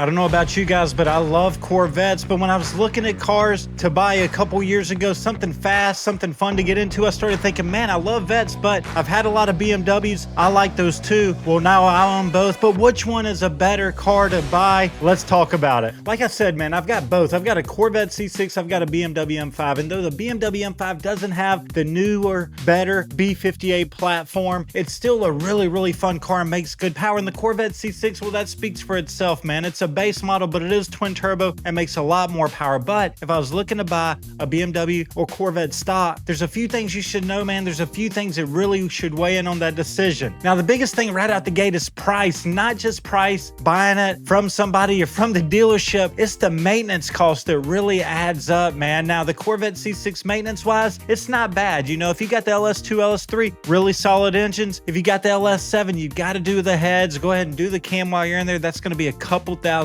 I don't know about you guys, but I love Corvettes. But when I was looking at cars to buy a couple years ago, something fast, something fun to get into, I started thinking, man, I love Vettes, but I've had a lot of BMWs. I like those too. Well, now I own both, but which one is a better car to buy? Let's talk about it. Like I said, man, I've got both. I've got a Corvette C6, I've got a BMW M5, and though the BMW M5 doesn't have the newer, better B58 platform, it's still a really fun car and makes good power. And the Corvette C6, well, that speaks for itself, man. It's a base model, but it is twin turbo and makes a lot more power. But if I was looking to buy a BMW or Corvette stock, there's a few things you should know, man. There's a few things that really should weigh in on that decision. Now, the biggest thing right out the gate is price, not just price buying it from somebody or from the dealership. It's the maintenance cost that really adds up, man. Now, the Corvette C6 maintenance wise, it's not bad. You know, if you got the LS2, LS3, really solid engines. If you got the LS7, you got to do the heads. Go ahead and do the cam while you're in there. That's going to be a couple $1,000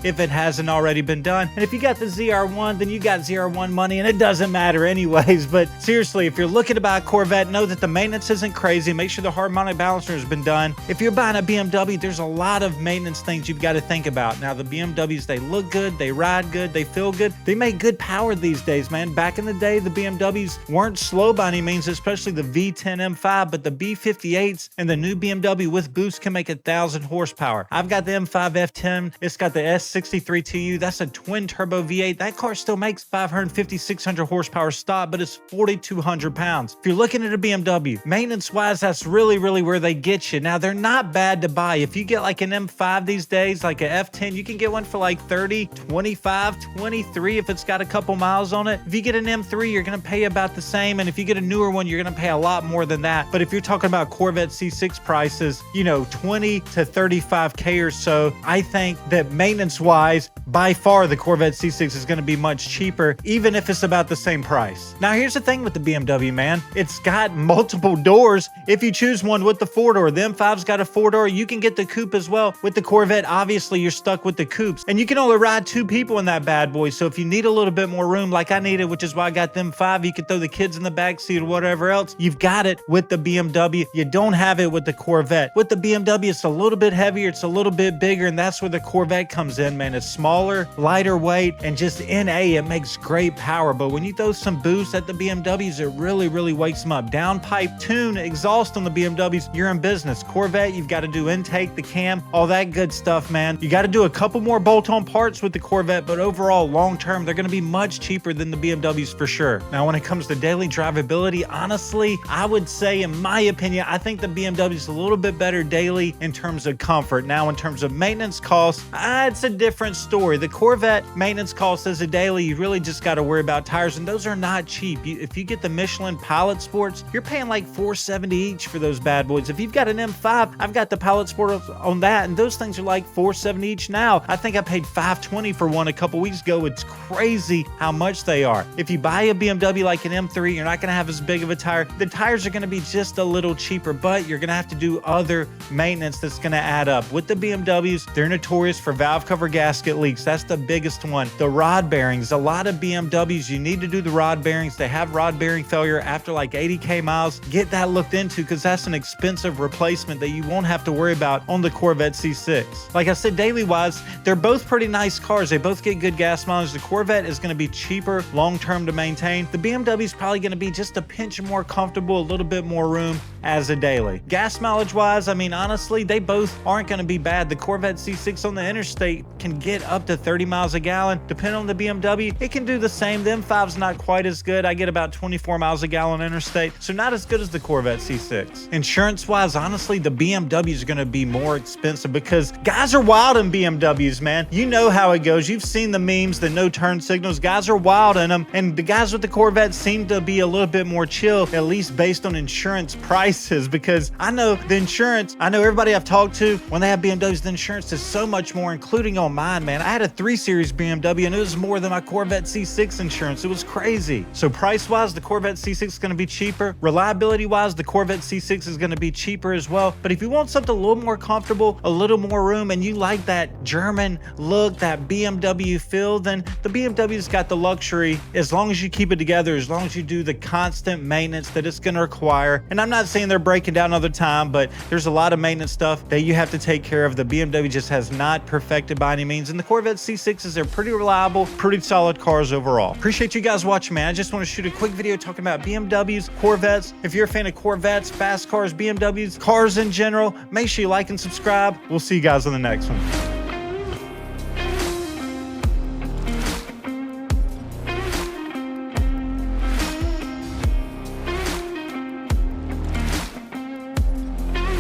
if it hasn't already been done. And if you got the ZR1, then you got ZR1 money, and it doesn't matter anyways. But seriously, if you're looking to buy a Corvette, know that the maintenance isn't crazy. Make sure the harmonic balancer has been done. If you're buying a BMW, there's a lot of maintenance things you've got to think about. Now, the BMWs, they look good, they ride good, they feel good, they make good power these days, man. Back in the day, the BMWs weren't slow by any means, especially the V10 M5, but the B58s and the new BMW with boost can make 1,000 horsepower. I've got the M5 F10, it's got the S63 TU, that's a twin turbo V8. That car still makes 550, 600 horsepower stop, but it's 4,200 pounds. If you're looking at a BMW, maintenance wise, that's really where they get you. Now, they're not bad to buy. If you get like an M5 these days, like a F10, you can get one for like 30, 25, 23 if it's got a couple miles on it. If you get an M3, you're going to pay about the same. And if you get a newer one, you're going to pay a lot more than that. But if you're talking about Corvette C6 prices, you know, 20 to 35K or so, I think that maintenance wise, by far the Corvette C6 is going to be much cheaper, even if it's about the same price. Now, here's the thing with the BMW, man. It's got multiple doors. If you choose one with the 4-door, the M5's got a 4-door. You can get the coupe as well. With the Corvette, obviously, you're stuck with the coupes. And you can only ride 2 people in that bad boy. So if you need a little bit more room, like I needed, which is why I got the M5, you can throw the kids in the back seat or whatever else. You've got it with the BMW. You don't have it with the Corvette. With the BMW, it's a little bit heavier. It's a little bit bigger. And that's where the Corvette comes in, man. It's smaller, lighter weight, and just NA, it makes great power. But when you throw some boost at the BMWs, it really wakes them up. Downpipe, tune, exhaust on the BMWs, you're in business. Corvette, you've got to do intake, the cam, all that good stuff, man. You got to do a couple more bolt-on parts with the Corvette, but overall, long-term, they're going to be much cheaper than the BMWs for sure. Now, when it comes to daily drivability, honestly, I would say, in my opinion, I think the BMW is a little bit better daily in terms of comfort. Now, in terms of maintenance costs, it's a different story. The Corvette maintenance cost as a daily, you really just got to worry about tires, and those are not cheap. If you get the Michelin Pilot Sports, you're paying like $470 each for those bad boys. If you've got an M5, I've got the Pilot Sport on that, and those things are like $470 each now. I think I paid $520 for one a couple weeks ago. It's crazy how much they are. If you buy a BMW like an M3, you're not going to have as big of a tire. The tires are going to be just a little cheaper, but you're going to have to do other maintenance that's going to add up. With the BMWs, they're notorious for valve cover gasket leaks. That's the biggest one. The rod bearings, a lot of BMWs, you need to do the rod bearings. They have rod bearing failure after like 80K miles. Get that looked into, because that's an expensive replacement that you won't have to worry about on the Corvette C6. Like I said, daily wise, they're both pretty nice cars. They both get good gas mileage. The Corvette is going to be cheaper long-term to maintain. The BMW is probably going to be just a pinch more comfortable, a little bit more room as a daily. Gas mileage wise, I mean, honestly, they both aren't going to be bad. The Corvette C6 on the interstate can get up to 30 miles a gallon. Depending on the BMW, it can do the same. The M5's not quite as good. I get about 24 miles a gallon interstate, so not as good as the Corvette C6. Insurance wise, honestly, the BMW is going to be more expensive because guys are wild in BMWs, man. You know how it goes. You've seen the memes, the no turn signals. Guys are wild in them, and the guys with the Corvette seem to be a little bit more chill, at least based on insurance prices, because I know the insurance, I know everybody I've talked to, when they have BMWs, the insurance is so much more, including on mine, man. I had a 3 Series BMW, and it was more than my Corvette C6 insurance. It was crazy. So price-wise, the Corvette C6 is going to be cheaper. Reliability-wise, the Corvette C6 is going to be cheaper as well. But if you want something a little more comfortable, a little more room, and you like that German look, that BMW feel, then the BMW's got the luxury, as long as you keep it together, as long as you do the constant maintenance that it's going to require. And I'm not saying saying they're breaking down all the time, but there's a lot of maintenance stuff that you have to take care of. The BMW just has not perfected by any means, and the Corvette C6s are pretty reliable, pretty solid cars overall. Appreciate you guys watching, man. I just want to shoot a quick video talking about BMWs, Corvettes. If you're a fan of Corvettes, fast cars, BMWs, cars in general, make sure you like and subscribe. We'll see you guys on the next one.